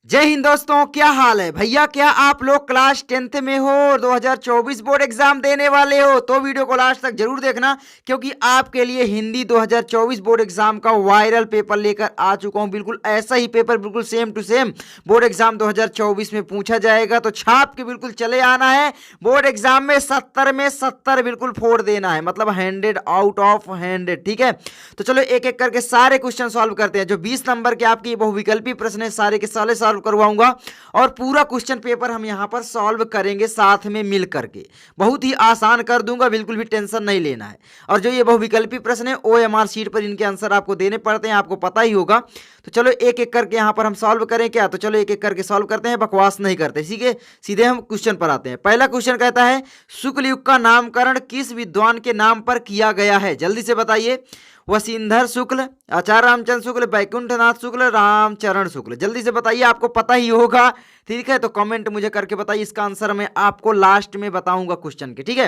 जय हिंद दोस्तों, क्या हाल है भैया। क्या आप लोग क्लास 10th में हो और 2024 बोर्ड एग्जाम देने वाले हो तो वीडियो को लास्ट तक जरूर देखना, क्योंकि आपके लिए हिंदी 2024 बोर्ड एग्जाम का वायरल पेपर लेकर आ चुका हूं। बिल्कुल ऐसा ही पेपर, बिल्कुल same to same board exam 2024 में पूछा जाएगा, तो छाप के बिल्कुल चले आना है। बोर्ड एग्जाम में 70 में 70 बिल्कुल फोड़ देना है, मतलब 100 आउट ऑफ 100। ठीक है, तो चलो एक एक करके सारे क्वेश्चन सॉल्व करते हैं। जो 20 नंबर के आपके बहुविकल्पी प्रश्न है, सारे के सारे सॉल्व करवाऊंगा और पूरा क्वेश्चन पेपर हम यहां पर सॉल्व करेंगे साथ में मिल करके। बहुत ही आसान कर दूंगा, बिल्कुल भी टेंशन नहीं लेना है। और जो ये बहुविकल्पी प्रश्न है OMR शीट पर इनके आंसर आपको देने पड़ते हैं, आपको पता ही होगा। तो चलो एक एक करके यहां पर हम सॉल्व करें क्या। तो चलो एक एक करके सॉल्व करते हैं, बकवास नहीं करते। ठीक है, सीधे हम क्वेश्चन पर आते हैं। पहला क्वेश्चन कहता है शुक्ल युग का नामकरण किस विद्वान के नाम पर किया गया है, जल्दी से बताइए। वसींधर शुक्ल, आचार्य रामचंद्र शुक्ल, बैकुंठनाथ शुक्ल, रामचरण शुक्ल। जल्दी से बताइए, आपको पता ही होगा। ठीक है, तो कमेंट मुझे करके बताइए। इसका आंसर मैं आपको लास्ट में बताऊंगा क्वेश्चन के। ठीक है,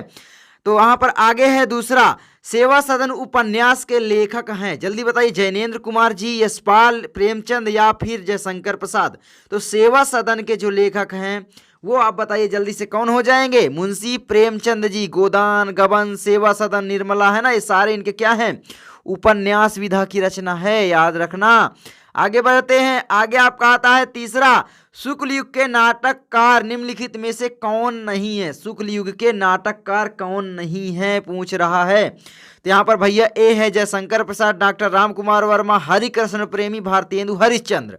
तो वहां पर आगे है दूसरा, सेवा सदन उपन्यास के लेखक हैं, जल्दी बताइए। जैनेन्द्र कुमार जी, यशपाल, प्रेमचंद या फिर जयशंकर प्रसाद। तो सेवा सदन के जो लेखक हैं वो आप बताइए जल्दी से, कौन हो जाएंगे। मुंशी प्रेमचंद जी। गोदान, गबन, सेवा सदन, निर्मला, है ना, ये सारे इनके क्या हैं, उपन्यास विधा की रचना है, याद रखना। आगे बढ़ते हैं, आगे आपका आता है तीसरा, शुक्ल युग के नाटककार निम्नलिखित में से कौन नहीं है। शुक्ल युग के नाटककार कौन नहीं है पूछ रहा है। तो यहाँ पर भैया ए है जयशंकर प्रसाद, डॉक्टर राम कुमार वर्मा, हरिकृष्ण प्रेमी, भारतेंदु हरिश्चंद्र।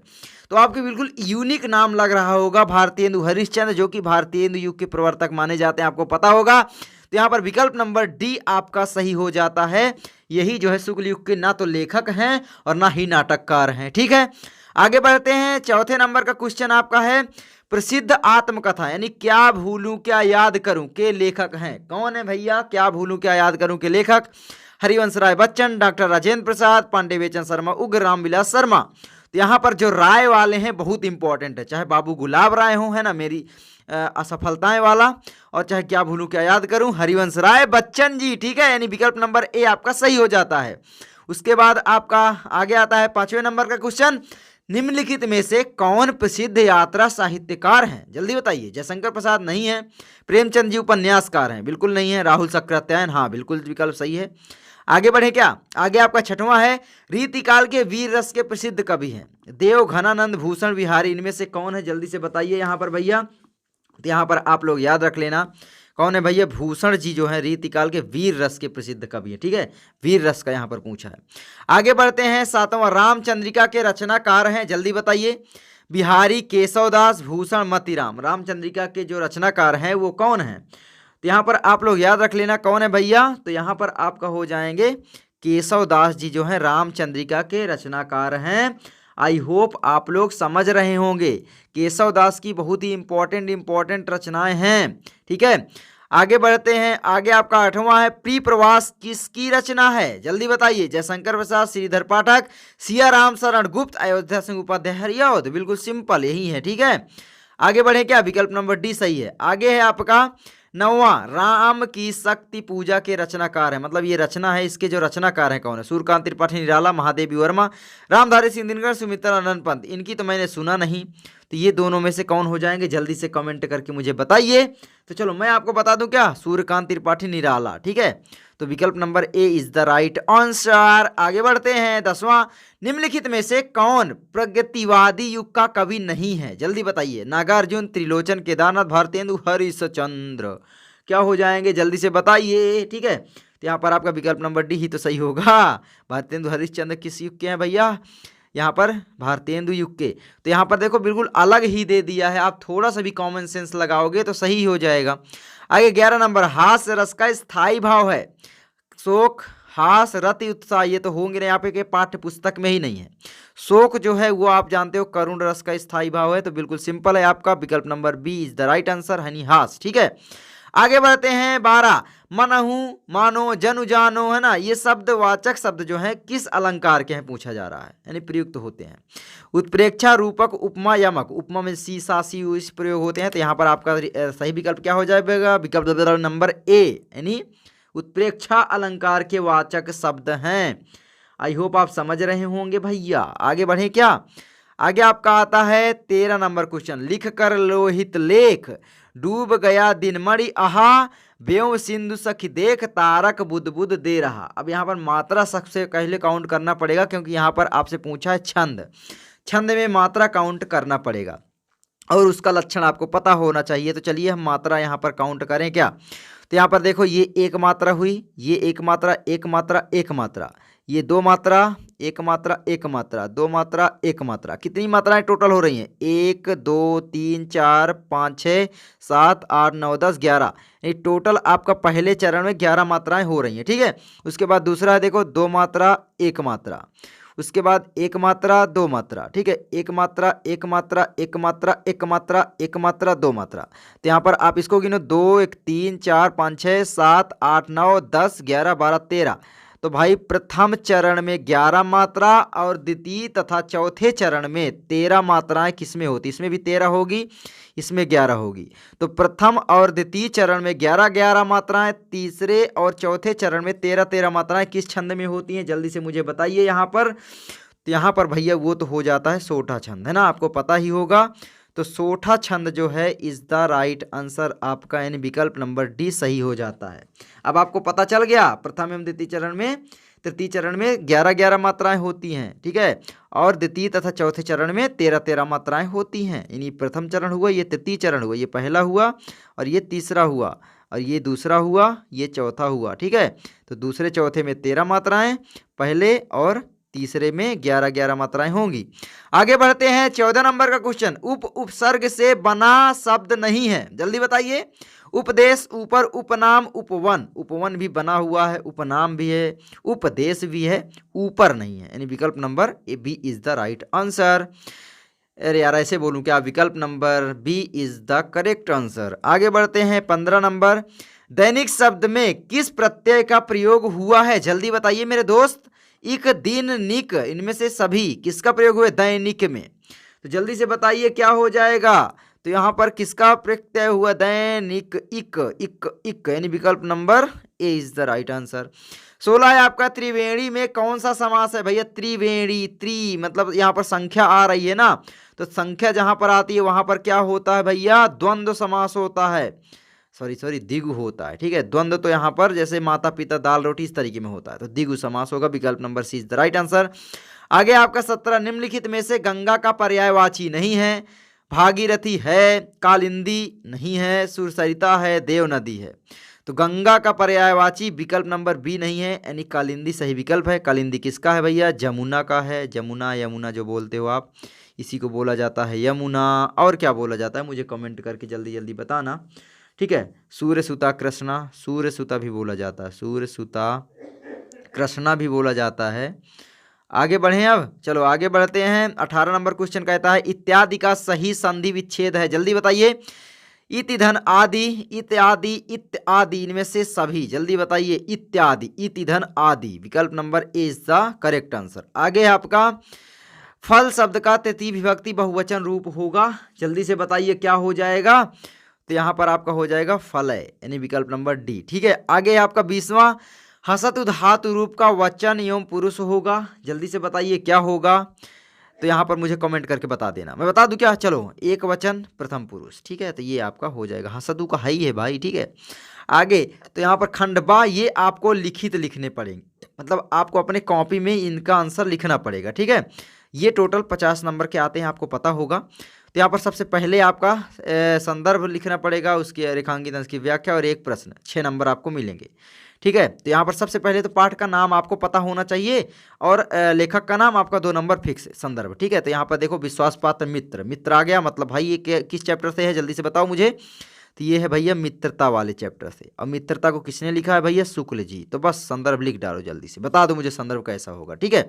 तो आपके बिल्कुल यूनिक नाम लग रहा होगा, भारतेंदु हरिश्चंद्र, जो कि भारतेंदु युग के प्रवर्तक माने जाते हैं, आपको पता होगा। तो यहाँ पर विकल्प नंबर डी आपका सही हो जाता है। यही जो है शुक्ल युग के ना तो लेखक हैं और ना ही नाटककार हैं। ठीक है, आगे बढ़ते हैं। चौथे नंबर का क्वेश्चन आपका है, प्रसिद्ध आत्मकथा यानी क्या भूलूं क्या याद करूं के लेखक हैं। कौन है भैया क्या भूलूं क्या याद करूं के लेखक। हरिवंश राय बच्चन, डॉक्टर राजेंद्र प्रसाद, पांडे बेचन शर्मा, उग्र रामविलास शर्मा। तो यहाँ पर जो राय वाले हैं बहुत इंपॉर्टेंट है, चाहे बाबू गुलाब राय हो, है ना, मेरी असफलताएं वाला, और चाहे क्या भूलूं क्या याद करूं, हरिवंश राय बच्चन जी। ठीक है, यानी विकल्प नंबर ए आपका सही हो जाता है। उसके बाद आपका आगे आता है पांचवें नंबर का क्वेश्चन, निम्नलिखित में से कौन प्रसिद्ध यात्रा साहित्यकार हैं, जल्दी बताइए। जयशंकर प्रसाद नहीं है, प्रेमचंद जी उपन्यासकार हैं, बिल्कुल नहीं है, राहुल सक्रात्यायन, हाँ बिल्कुल विकल्प सही है। आगे बढ़े क्या, आगे आपका छठवां है, रीतिकाल के वीर रस के प्रसिद्ध कवि हैं देव, घनानंद, भूषण बिहारी। इनमें से कौन है, जल्दी से बताइए यहाँ पर भैया। तो यहाँ पर आप लोग याद रख लेना कौन है भैया, भूषण जी जो है रीतिकाल के वीर रस के प्रसिद्ध कवि है। ठीक है, वीर रस का यहाँ पर पूछा है। आगे बढ़ते हैं, सातवां, रामचंद्रिका के रचनाकार हैं, जल्दी बताइए। बिहारी, केशवदास, भूषण, मतीराम। रामचंद्रिका के जो रचनाकार हैं वो कौन है। तो यहाँ पर आप लोग याद रख लेना कौन है भैया। तो यहाँ पर आपका हो जाएंगे केशवदास जी, जो है रामचंद्रिका के रचनाकार हैं। आई होप आप लोग समझ रहे होंगे, केशवदास की बहुत ही इंपॉर्टेंट रचनाएं हैं। ठीक है, आगे बढ़ते हैं, आगे आपका आठवां है, प्री प्रवास किसकी रचना है, जल्दी बताइए। जयशंकर प्रसाद, श्रीधर पाठक, सिया राम शरण गुप्त, अयोध्या सिंह उपाध्याय, हरिऔध। बिल्कुल सिंपल यही है। ठीक है, आगे बढ़े क्या, विकल्प नंबर डी सही है। आगे है आपका नौवां, राम की शक्ति पूजा के रचनाकार है, मतलब ये रचना है, इसके जो रचनाकार हैं कौन है। सूर्यकांत त्रिपाठी निराला, महादेवी वर्मा, रामधारी सिंह दिनकर, सुमित्रा नंदन पंत। इनकी तो मैंने सुना नहीं, तो ये दोनों में से कौन हो जाएंगे, जल्दी से कमेंट करके मुझे बताइए। तो चलो मैं आपको बता दूं क्या, सूर्यकांत त्रिपाठी निराला। ठीक है, तो विकल्प number A is the right answer. आगे बढ़ते हैं, दसवां, निम्नलिखित में से कौन प्रगतिवादी युग का कवि नहीं है, जल्दी बताइए। नागार्जुन, त्रिलोचन, केदारनाथ, भारतेंदु, हरिश्चंद्र। क्या हो जाएंगे, जल्दी से बताइए। ठीक है, तो यहाँ पर आपका विकल्प नंबर डी ही तो सही होगा। भारतेंदु हरिश्चंद्र किस युग के हैं भैया, यहाँ पर भारतेंदु युग के। तो यहाँ पर देखो बिल्कुल अलग ही दे दिया है, आप थोड़ा सा भी कॉमन सेंस लगाओगे तो सही हो जाएगा। आगे 11 नंबर, हास्य रस का स्थायी भाव है, शोक, हास, रति, उत्साह। ये तो होंगे ना यहाँ पे के पाठ्य पुस्तक में ही नहीं है। शोक जो है वो आप जानते हो करुण रस का स्थायी भाव है, तो बिल्कुल सिंपल है आपका विकल्प number B is the right answer, हनी हास। ठीक है, आगे बढ़ते हैं 12, मनहु, मानो, जनु जानो, है ना, ये शब्दवाचक शब्द जो है किस अलंकार के हैं पूछा जा रहा है, यानी प्रयुक्त होते हैं। उत्प्रेक्षा, रूपक, उपमा, यमक। उपमा में सी, सा, सी इस प्रयोग होते हैं, तो यहाँ पर आपका सही विकल्प क्या हो जाएगा, विकल्प नंबर ए, यानी उत्प्रेक्षा अलंकार के वाचक शब्द हैं। आई होप आप समझ रहे होंगे भैया। आगे बढ़े क्या, आगे आपका आता है 13 नंबर क्वेश्चन, लिख कर लोहित लेख, डूब गया दिनमणि आहा, बेव सिंधु सखी देख, तारक बुद बुद दे रहा। अब यहाँ पर मात्रा सबसे पहले काउंट करना पड़ेगा, क्योंकि यहाँ पर आपसे पूछा है छंद, छंद में मात्रा काउंट करना पड़ेगा और उसका लक्षण आपको पता होना चाहिए। तो चलिए हम मात्रा यहाँ पर काउंट करें क्या। तो यहाँ पर देखो, ये एक मात्रा हुई, ये एक मात्रा, एक मात्रा, एक मात्रा, ये दो मात्रा, एक मात्रा, एक मात्रा, दो मात्रा, एक मात्रा। कितनी मात्राएं टोटल हो रही हैं? 1 2 3 4 5 6 7 8 9 10 11। ये टोटल आपका पहले चरण में 11 मात्राएं हो रही हैं, ठीक है। उसके बाद दूसरा है, देखो, दो मात्रा, एक मात्रा, उसके बाद एक मात्रा, दो मात्रा, ठीक है, एक मात्रा, एक मात्रा, एक मात्रा, एक मात्रा, एक मात्रा, दो मात्रा। तो यहाँ पर आप इसको गिनो, 2 1 3 4 5 6 7 8 9 10 11 12 13। तो भाई प्रथम चरण में 11 मात्रा और द्वितीय तथा चौथे चरण में 13 मात्राएं किसमें होती? इसमें भी 13 होगी, इसमें 11 होगी। तो प्रथम और द्वितीय चरण में 11 मात्राएं, तीसरे और चौथे चरण में 13 मात्राएं किस छंद में होती हैं? जल्दी से मुझे बताइए यहाँ पर। तो यहाँ पर भैया वो तो हो जाता है सोठा छंद, है ना, आपको पता ही होगा। तो सोठा छंद जो है इज द राइट आंसर आपका, यानी विकल्प नंबर डी सही हो जाता है। अब आपको पता चल गया, प्रथम एवं द्वितीय चरण में, तृतीय चरण में 11 मात्राएं होती हैं, ठीक है, और द्वितीय तथा चौथे चरण में 13 मात्राएं होती हैं। यानी प्रथम चरण हुआ, ये तृतीय चरण हुआ, ये पहला हुआ और ये तीसरा हुआ और ये दूसरा हुआ, ये चौथा हुआ, ठीक है। तो दूसरे चौथे में 13 मात्राएं, पहले और तीसरे में 11 मात्राएं होंगी। आगे बढ़ते हैं, 14 नंबर का क्वेश्चन, उपसर्ग से बना शब्द नहीं है, जल्दी बताइए। उपदेश, ऊपर, उपनाम, उपवन, उपवन भी बना हुआ है, उपनाम भी है, उपदेश भी है, ऊपर नहीं है, यानी विकल्प number A B is the right answer. अरे यार ऐसे बोलूं क्या? विकल्प number B is the correct answer. आगे बढ़ते हैं, 15 नंबर, दैनिक शब्द में किस प्रत्यय का प्रयोग हुआ है? जल्दी बताइए मेरे दोस्त। इक, दिन, निक, इनमें से सभी किसका प्रयोग हुआ? दैनिक में। तो जल्दी से बताइए क्या हो जाएगा। तो यहाँ पर किसका प्रत्यय हुआ? दैनिक, इक, इक, इक, यानी विकल्प number A is the right answer. 16 है आपका, त्रिवेणी में कौन सा समास है भैया? त्रिवेणी, त्रि मतलब यहाँ पर संख्या आ रही है ना, तो संख्या जहां पर आती है वहां पर क्या होता है भैया? द्वंद्व समास होता है, सॉरी द्विगु होता है, ठीक है। द्वंद्व तो यहाँ पर जैसे माता पिता दाल रोटी इस तरीके में होता है, तो द्विगु समास होगा, विकल्प number C is the right answer. आगे आपका 17, निम्नलिखित में से गंगा का पर्यायवाची नहीं है। भागीरथी है, कालिंदी नहीं है, सुरसरिता है, देव नदी है। तो गंगा का पर्यायवाची विकल्प नंबर बी नहीं है, यानी कालिंदी सही विकल्प है। कालिंदी किसका है भैया? जमुना का है। जमुना, यमुना जो बोलते हो आप, इसी को बोला जाता है यमुना। और क्या बोला जाता है मुझे कमेंट करके जल्दी जल्दी बताना, ठीक है। सूर्य सुता कृष्णा, सूर्य सुता भी बोला जाता है, सूर्य सुता कृष्णा भी बोला जाता है। आगे बढ़े, अब चलो आगे बढ़ते हैं। 18 नंबर क्वेश्चन कहता है, इत्यादि का सही संधि विच्छेद है, जल्दी बताइए। इति, धन, आदि, इत्यादि, इत्यादि, इनमें से सभी, जल्दी बताइए। इत्यादि, इति, धन, आदि, विकल्प number A is the correct answer. आगे आपका फल शब्द का तृतीय विभक्ति बहुवचन रूप होगा, जल्दी से बताइए क्या हो जाएगा। तो यहाँ पर आपका हो जाएगा फलय, यानी विकल्प नंबर डी, ठीक है। आगे आपका 20वां, हसतु धातु रूप का वचन एवं पुरुष होगा, जल्दी से बताइए क्या होगा। तो यहाँ पर मुझे कमेंट करके बता देना, मैं बता दूं क्या? चलो, एक वचन प्रथम पुरुष, ठीक है, तो ये आपका हो जाएगा, हसतु का ही है भाई, ठीक है। आगे तो यहाँ पर खंडबा, ये आपको लिखित लिखने पड़ेंगे, मतलब आपको अपने कॉपी में इनका आंसर लिखना पड़ेगा, ठीक है। ये टोटल 50 नंबर के आते हैं, आपको पता होगा। तो यहाँ पर सबसे पहले आपका संदर्भ लिखना पड़ेगा, उसकी रेखांकित अंश की व्याख्या और एक प्रश्न, 6 नंबर आपको मिलेंगे, ठीक है। तो यहाँ पर सबसे पहले तो पाठ का नाम आपको पता होना चाहिए और लेखक का नाम आपका 2 नंबर फिक्स, संदर्भ, ठीक है। तो यहाँ पर देखो, विश्वास पात्र मित्र, मित्र आ गया, मतलब भाई ये किस चैप्टर से है जल्दी से बताओ मुझे। तो ये है भैया मित्रता वाले चैप्टर से, और मित्रता को किसने लिखा है भैया? शुक्ल जी। तो बस संदर्भ लिख डालो, जल्दी से बता दो मुझे संदर्भ कैसा होगा, ठीक है।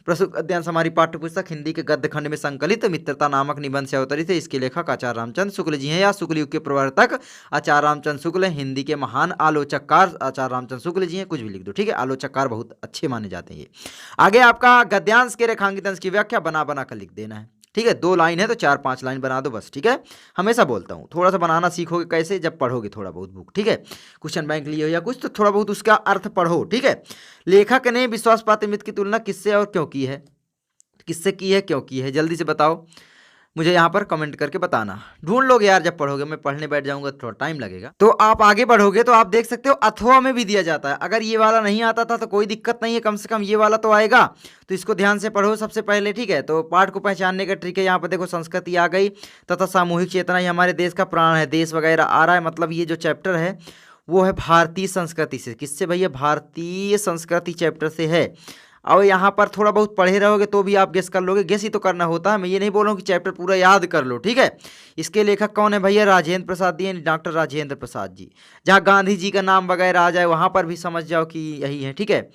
प्रस्तुत अध्ययन हमारी पाठ्य पुस्तक हिंदी के गद्य खंड में संकलित मित्रता नामक निबंध से अवतरित है। इसके लेखक आचार्य रामचंद्र शुक्ल जी हैं, या शुक्ल युग के प्रवर्तक आचार्य रामचंद्र शुक्ल, हिंदी के महान आलोचककार आचार्य रामचंद्र शुक्ल जी हैं, कुछ भी लिख दो, ठीक है। आलोचककार बहुत अच्छे माने जाते हैं ये। आगे आपका गद्यांश के रेखांकित अंश की व्याख्या बना बना कर लिख देना है, ठीक है। 2 लाइन है तो 4-5 लाइन बना दो बस, ठीक है। हमेशा बोलता हूँ, थोड़ा सा बनाना सीखोगे कैसे? जब पढ़ोगे थोड़ा बहुत बुक, ठीक है। क्वेश्चन बैंक लिए हो या कुछ, तो थोड़ा बहुत उसका अर्थ पढ़ो, ठीक है। लेखक ने विश्वास पात्र मित्र की तुलना किससे और क्यों की है? किससे की है, क्यों की है, जल्दी से बताओ मुझे यहाँ पर कमेंट करके बताना। ढूंढ लोगे यार, जब पढ़ोगे, मैं पढ़ने बैठ जाऊंगा थोड़ा टाइम लगेगा। तो आप आगे बढ़ोगे तो आप देख सकते हो अथवा में भी दिया जाता है। अगर ये वाला नहीं आता था तो कोई दिक्कत नहीं है, कम से कम ये वाला तो आएगा। तो इसको ध्यान से पढ़ो सबसे पहले, ठीक है। तो पाठ को पहचानने का ट्रिक है, यहाँ पर देखो संस्कृति आ गई तथा सामूहिक चेतना, ये हमारे देश का प्राण है, देश वगैरह आ रहा है। मतलब ये जो चैप्टर है वो है भारतीय संस्कृति से। किससे भैया, भारतीय संस्कृति चैप्टर से है। और यहाँ पर थोड़ा बहुत पढ़े रहोगे तो भी आप गेस कर लोगे, गेस ही तो करना होता है। मैं ये नहीं बोल रहा हूँ कि चैप्टर पूरा याद कर लो, ठीक है। इसके लेखक कौन है भैया, राजेंद्र प्रसाद जी, डॉक्टर राजेंद्र प्रसाद जी। जहाँ गांधी जी का नाम वगैरह आ जाए वहाँ पर भी समझ जाओ कि यही है, ठीक है।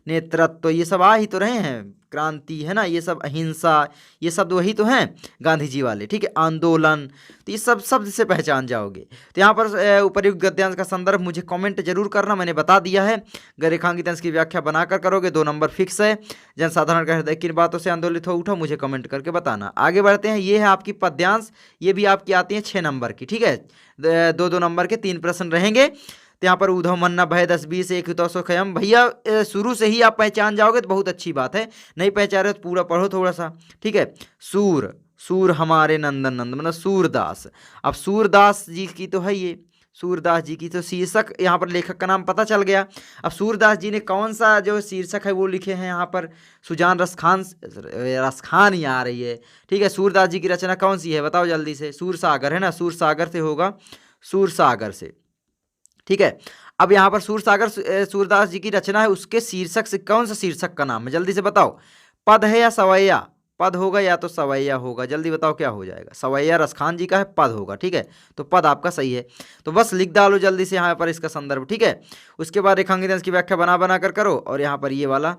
नेतृत्व ये सब आ ही तो रहे हैं, क्रांति है ना, ये सब अहिंसा, ये शब्द वही तो हैं गांधी जी वाले, ठीक है। आंदोलन, तो ये सब शब्द से पहचान जाओगे। तो यहाँ पर उपर्युक्त गद्यांश का संदर्भ मुझे कमेंट जरूर करना, मैंने बता दिया है। रेखांकित अंश की व्याख्या बनाकर करोगे, 2 नंबर फिक्स है। जनसाधारण का हृदय किन बातों से आंदोलित हो उठा, मुझे कमेंट करके बताना। आगे बढ़ते हैं, ये है आपकी पद्यांश, ये भी आपकी आती है 6 नंबर की, ठीक है। 2-2 नंबर के 3 प्रश्न रहेंगे। तो यहाँ पर उधव मन्ना भय 10-20 एक हितौ सो खयम, भैया शुरू से ही आप पहचान जाओगे तो बहुत अच्छी बात है, नहीं पहचान रहे तो पूरा पढ़ो थोड़ा सा, ठीक है। सूर, सूर हमारे नंदन नंद, मतलब सूरदास। अब सूरदास जी की तो है ये, सूरदास जी की तो शीर्षक, यहाँ पर लेखक का नाम पता चल गया। अब सूरदास जी ने कौन सा जो शीर्षक है वो लिखे हैं, यहाँ पर सुजान रसखान ही आ रही है, ठीक है। सूरदास जी की रचना कौन सी है बताओ जल्दी से, सूरसागर है ना, सूरसागर से होगा, सूरसागर से, ठीक है। अब यहाँ पर सूरसागर सूरदास जी की रचना है, उसके शीर्षक से कौन सा शीर्षक का नाम है जल्दी से बताओ। पद है या सवैया, पद होगा या तो सवैया होगा, जल्दी बताओ क्या हो जाएगा। सवैया रसखान जी का है, पद होगा, ठीक है। तो पद आपका सही है, तो बस लिख डालो जल्दी से यहाँ पर इसका संदर्भ, ठीक है। उसके बाद रेखांकित अंश की व्याख्या बना बना कर करो। और यहाँ पर ये वाला,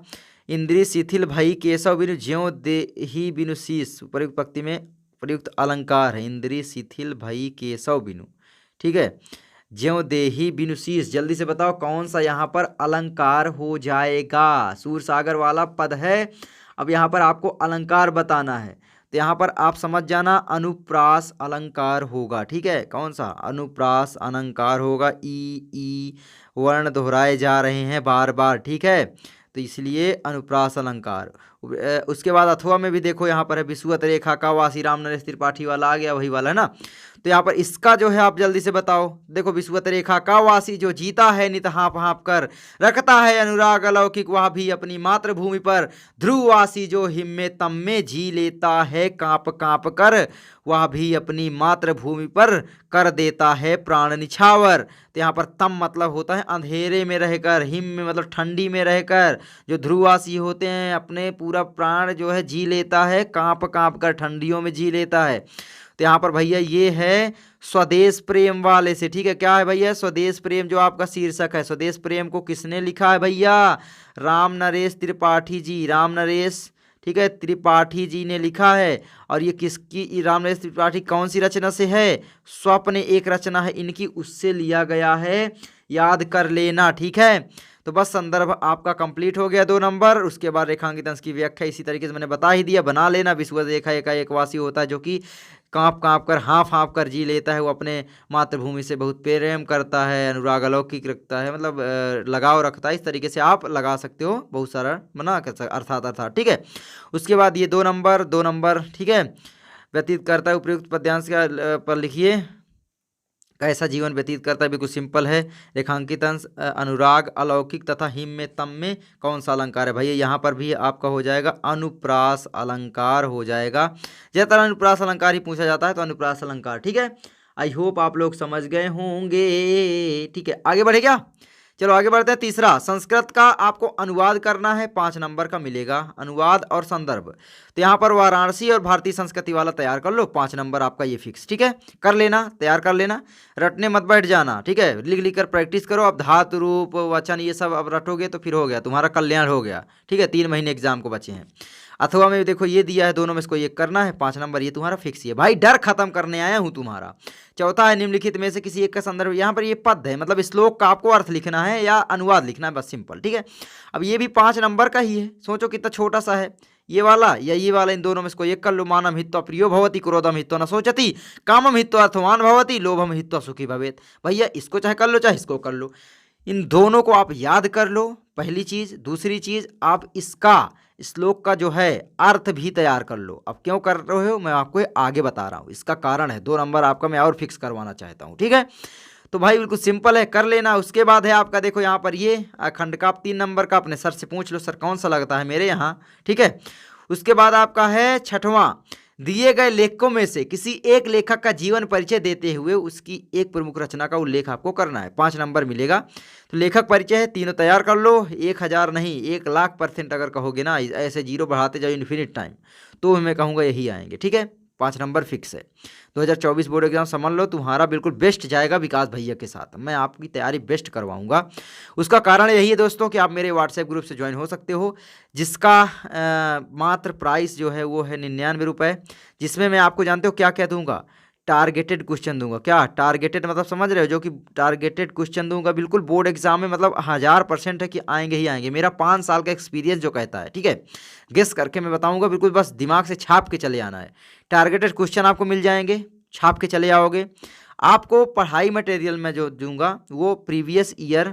इंद्रिय शिथिल भई केशव बिनु ज्यों देहि बिनु शीस, प्रयुक्त पंक्ति में प्रयुक्त अलंकार है, इंद्रिय शिथिल भई केशव बिनु, ठीक है, ज्यों देहि बिनु शीस। जल्दी से बताओ कौन सा यहाँ पर अलंकार हो जाएगा। सूरसागर वाला पद है, अब यहाँ पर आपको अलंकार बताना है, तो यहाँ पर आप समझ जाना अनुप्रास अलंकार होगा, ठीक है। कौन सा, अनुप्रास अलंकार होगा। ई वर्ण दोहराए जा रहे हैं बार बार, ठीक है, तो इसलिए अनुप्रास अलंकार। उसके बाद अथवा में भी देखो, यहाँ पर है विषुवत रेखा का वासी, राम नरेश त्रिपाठी वाला आ गया, वही वाला है ना। तो यहाँ पर इसका जो है आप जल्दी से बताओ। देखो, विषुवत रेखा का वासी जो जीता है नित हाँप हाँप कर, रखता है अनुराग अलौकिक वह भी अपनी मातृभूमि पर, ध्रुववासी जो हिम में तम में जी लेता है कांप कांप कर, वह भी अपनी मातृभूमि पर कर देता है प्राण निछावर। तो यहाँ पर तम मतलब होता है अंधेरे में रहकर, हिम में मतलब ठंडी में रहकर, जो ध्रुववासी होते हैं अपने पूरा प्राण जो है जी लेता है, कांप कांप कर ठंडियों में जी लेता है। तो यहाँ पर भैया ये है स्वदेश प्रेम वाले से, ठीक है। क्या है भैया, स्वदेश प्रेम जो आपका शीर्षक है। स्वदेश प्रेम को किसने लिखा है भैया, राम नरेश त्रिपाठी जी, राम नरेश, ठीक है, त्रिपाठी जी ने लिखा है। और ये किसकी, राम नरेश त्रिपाठी कौन सी रचना से है, स्वप्न एक रचना है इनकी, उससे लिया गया है, याद कर लेना, ठीक है। तो बस संदर्भ आपका कंप्लीट हो गया 2 नंबर। उसके बाद रेखांकित अंश की व्याख्या इसी तरीके से मैंने बता ही दिया, बना लेना। विषुवत रेखा एक वासी होता है जो कि कांप कांप कर हाँफ कर जी लेता है, वो अपने मातृभूमि से बहुत प्रेम करता है, अनुराग अलौकिक रखता है, मतलब लगाव रखता है। इस तरीके से आप लगा सकते हो, बहुत सारा मना कर अर्थात, ठीक है। उसके बाद ये 2 नंबर, ठीक है, व्यतीत करता है उपयुक्त पद्यांश का पर लिखिए, कैसा जीवन व्यतीत करता है, बिल्कुल सिंपल है। रेखांकित अंश अनुराग अलौकिक तथा हिम में तम में कौन सा अलंकार है भैया, यहाँ पर भी आपका हो जाएगा अनुप्रास अलंकार हो जाएगा। ज्यादातर अनुप्रास अलंकार ही पूछा जाता है, तो अनुप्रास अलंकार, ठीक है। आई होप आप लोग समझ गए होंगे, ठीक है। आगे बढ़े क्या, चलो आगे बढ़ते हैं। तीसरा, संस्कृत का आपको अनुवाद करना है, 5 नंबर का मिलेगा, अनुवाद और संदर्भ। तो यहाँ पर वाराणसी और भारतीय संस्कृति वाला तैयार कर लो, 5 नंबर आपका ये फिक्स, ठीक है। कर लेना, तैयार कर लेना, रटने मत बैठ जाना, ठीक है। लिख कर प्रैक्टिस करो। अब धातु रूप वचन ये सब अब रटोगे तो फिर हो गया, तुम्हारा कल्याण हो गया, ठीक है। 3 महीने एग्जाम को बचे हैं। अथवा में देखो ये दिया है, दोनों में इसको ये करना है, 5 नंबर ये तुम्हारा फिक्स ही है भाई, डर खत्म करने आया हूँ तुम्हारा। चौथा है निम्नलिखित में से किसी एक का संदर्भ, यहाँ पर ये पद है, मतलब श्लोक का आपको अर्थ लिखना है या अनुवाद लिखना है, बस सिंपल, ठीक है। अब ये भी 5 नंबर का ही है, सोचो कितना छोटा सा है, ये वाला या ये वाला, इन दोनों में इसको एक कर लो। मानम हित्वा प्रियो भवति, क्रोधम हित्वा न सोचति, कामम हित्वा अर्थवान भवति, लोभम हित्वा सुखी भवेत। भैया इसको चाहे कर लो चाहे इसको कर लो, इन दोनों को आप याद कर लो, पहली चीज। दूसरी चीज, आप श्लोक का जो है अर्थ भी तैयार कर लो। अब क्यों कर रहे हो मैं आपको आगे बता रहा हूँ, इसका कारण है। 2 नंबर आपका मैं और फिक्स करवाना चाहता हूँ, ठीक है। तो भाई बिल्कुल सिंपल है, कर लेना। उसके बाद है आपका देखो यहाँ पर ये खंड का, आप 3 नंबर का अपने सर से पूछ लो, सर कौन सा लगता है मेरे यहाँ, ठीक है। उसके बाद आपका है 6वां, दिए गए लेखकों में से किसी एक लेखक का जीवन परिचय देते हुए उसकी एक प्रमुख रचना का उल्लेख आपको करना है। 5 नंबर मिलेगा। तो लेखक परिचय है, तीनों तैयार कर लो। 1000 नहीं 1,00,000% अगर कहोगे ना, ऐसे जीरो बढ़ाते जाओ इन्फिनिट टाइम, तो मैं कहूँगा यही आएंगे, ठीक है। 5 नंबर फिक्स है। 2024 बोर्ड एग्जाम समझ लो तुम्हारा बिल्कुल बेस्ट जाएगा विकास भैया के साथ, मैं आपकी तैयारी बेस्ट करवाऊंगा। उसका कारण यही है दोस्तों कि आप मेरे व्हाट्सएप ग्रुप से ज्वाइन हो सकते हो, जिसका मात्र प्राइस जो है वो है 99 रुपये, जिसमें मैं आपको जानते हो क्या क्या दूंगा, टारगेटेड क्वेश्चन दूंगा। क्या टारगेटेड मतलब समझ रहे हो, जो कि टारगेटेड क्वेश्चन दूंगा बिल्कुल बोर्ड एग्जाम में, मतलब 1000% है कि आएंगे ही आएंगे। मेरा 5 साल का एक्सपीरियंस जो कहता है, ठीक है। गेस करके मैं बताऊंगा, बिल्कुल बस दिमाग से छाप के चले आना है। टारगेटेड क्वेश्चन आपको मिल जाएंगे, छाप के चले आओगे। आपको पढ़ाई मटेरियल में जो दूंगा वो प्रीवियस ईयर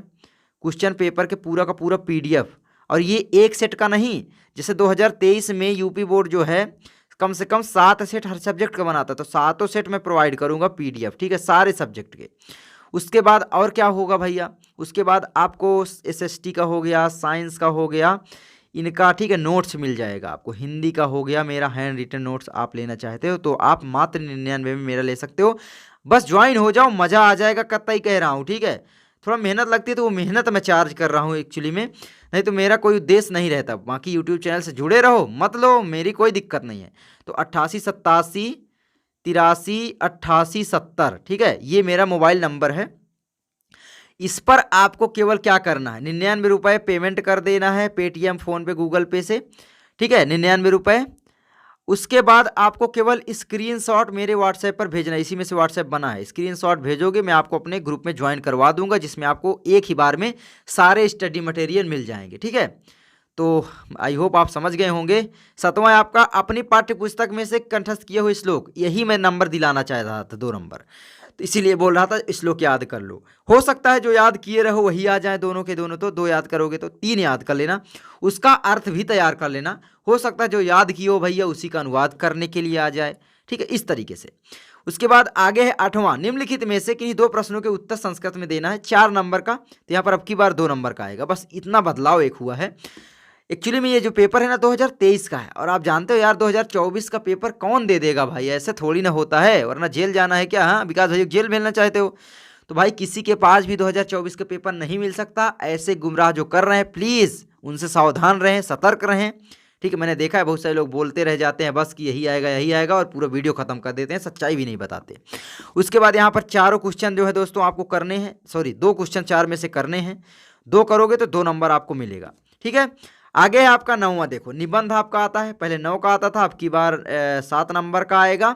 क्वेश्चन पेपर के पूरा का पूरा PDF, और ये एक सेट का नहीं, जैसे 2023 में यूपी बोर्ड जो है कम से कम 7 सेट हर सब्जेक्ट का बनाता, तो 7 सेट मैं प्रोवाइड करूंगा PDF, ठीक है, सारे सब्जेक्ट के। उसके बाद और क्या होगा भैया, उसके बाद आपको SST का हो गया, साइंस का हो गया, इनका ठीक है नोट्स मिल जाएगा आपको। हिंदी का हो गया, मेरा हैंड रिटन नोट्स आप लेना चाहते हो तो आप मात्र 99 में मेरा ले सकते हो। बस ज्वाइन हो जाओ, मज़ा आ जाएगा, कतई कह रहा हूँ, ठीक है। थोड़ा मेहनत लगती है तो वो मेहनत मैं चार्ज कर रहा हूँ एक्चुअली में, नहीं तो मेरा कोई उद्देश्य नहीं रहता। बाकी यूट्यूब चैनल से जुड़े रहो, मत लो, मेरी कोई दिक्कत नहीं है। तो 88 87 83 88 70, ठीक है, ये मेरा मोबाइल नंबर है। इस पर आपको केवल क्या करना है, 99 रुपये पेमेंट कर देना है, पेटीएम, फ़ोन पे, गूगल पे से, ठीक है, 99 रुपये। उसके बाद आपको केवल स्क्रीनशॉट मेरे व्हाट्सएप पर भेजना है, इसी में से व्हाट्सएप बना है, स्क्रीनशॉट भेजोगे, मैं आपको अपने ग्रुप में ज्वाइन करवा दूंगा, जिसमें आपको एक ही बार में सारे स्टडी मटेरियल मिल जाएंगे, ठीक है। तो आई होप आप समझ गए होंगे। 7वां आपका अपनी पाठ्य पुस्तक में से कंठस्थ किए हुए श्लोक, यही मैं नंबर दिलाना चाह रहा था, 2 नंबर, तो इसीलिए बोल रहा था श्लोक याद कर लो। हो सकता है जो याद किए रहो वही आ जाए, दोनों के दोनों, तो 2 याद करोगे तो 3 याद कर लेना, उसका अर्थ भी तैयार कर लेना। हो सकता है जो याद किए हो भैया उसी का अनुवाद करने के लिए आ जाए, ठीक है, इस तरीके से। उसके बाद आगे है 8वां, निम्नलिखित में से किन्हीं 2 प्रश्नों के उत्तर संस्कृत में देना है, 4 नंबर का। तो यहाँ पर अब की बार 2 नंबर का आएगा, बस इतना बदलाव एक हुआ है। एक्चुअली में ये जो पेपर है ना 2023 का है, और आप जानते हो यार 2024 का पेपर कौन दे देगा भाई, ऐसे थोड़ी ना होता है, वरना जेल जाना है क्या। हाँ विकास भैया जेल भेजना चाहते हो, तो भाई किसी के पास भी 2024 का पेपर नहीं मिल सकता। ऐसे गुमराह जो कर रहे हैं प्लीज़ उनसे सावधान रहें, सतर्क रहें, ठीक है। मैंने देखा है बहुत सारे लोग बोलते रह जाते हैं बस कि यही आएगा और पूरा वीडियो ख़त्म कर देते हैं, सच्चाई भी नहीं बताते। उसके बाद यहाँ पर 4 क्वेश्चन जो है दोस्तों आपको करने हैं, सॉरी 2 क्वेश्चन 4 में से करने हैं, 2 करोगे तो 2 नंबर आपको मिलेगा, ठीक है। आगे है आपका 9वां, देखो निबंध आपका आता है, पहले 9 का आता था, अब की बार 7 नंबर का आएगा।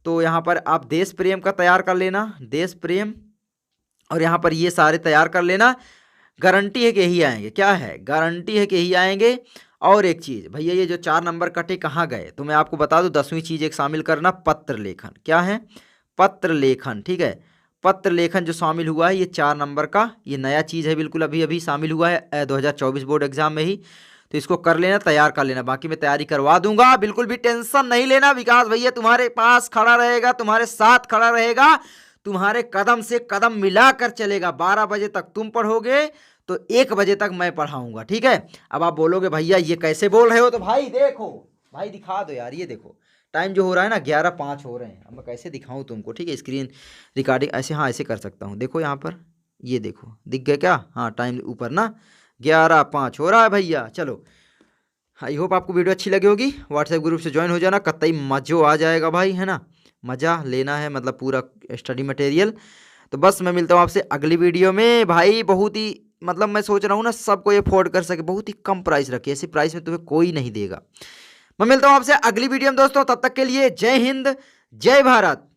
तो यहाँ पर आप देश प्रेम का तैयार कर लेना, देश प्रेम, और यहाँ पर ये सारे तैयार कर लेना। गारंटी है कि यही आएंगे, क्या है, गारंटी है कि यही आएंगे। और एक चीज़ भैया, ये जो 4 नंबर कटे कहाँ गए, तो मैं आपको बता दूं 10वीं चीज़ एक शामिल करना, पत्र लेखन। क्या है, पत्र लेखन, ठीक है, पत्र लेखन जो शामिल हुआ है ये 4 नंबर का, ये नया चीज़ है, बिल्कुल अभी अभी शामिल हुआ है 2024 बोर्ड एग्जाम में ही, तो इसको कर लेना, तैयार कर लेना। बाकी मैं तैयारी करवा दूंगा, बिल्कुल भी टेंशन नहीं लेना। विकास भैया तुम्हारे पास खड़ा रहेगा, तुम्हारे साथ खड़ा रहेगा, तुम्हारे कदम से कदम मिलाकर चलेगा। 12 बजे तक तुम पढ़ोगे तो 1 बजे तक मैं पढ़ाऊंगा, ठीक है। अब आप बोलोगे भैया ये कैसे बोल रहे हो, तो भाई देखो, भाई दिखा दो यार, ये देखो टाइम जो हो रहा है ना 11:05 हो रहे हैं, अब मैं कैसे दिखाऊं तुमको, ठीक है। स्क्रीन रिकॉर्डिंग ऐसे, हाँ ऐसे कर सकता हूँ, देखो यहाँ पर, ये देखो दिख गया क्या, हाँ टाइम ऊपर ना 11:05 हो रहा है भैया। चलो आई होप आपको वीडियो अच्छी लगी होगी, व्हाट्सएप ग्रुप से ज्वाइन हो जाना, कतई मज़ो आ जाएगा भाई, है ना, मज़ा लेना है, मतलब पूरा स्टडी मटेरियल। तो बस मैं मिलता हूँ आपसे अगली वीडियो में भाई। बहुत ही मतलब मैं सोच रहा हूँ ना सबको ये अफोर्ड कर सके, बहुत ही कम प्राइस रखी, ऐसी प्राइस में तुम्हें कोई नहीं देगा। मैं मिलता हूँ आपसे अगली वीडियो में दोस्तों, तब तक के लिए जय हिंद, जय भारत।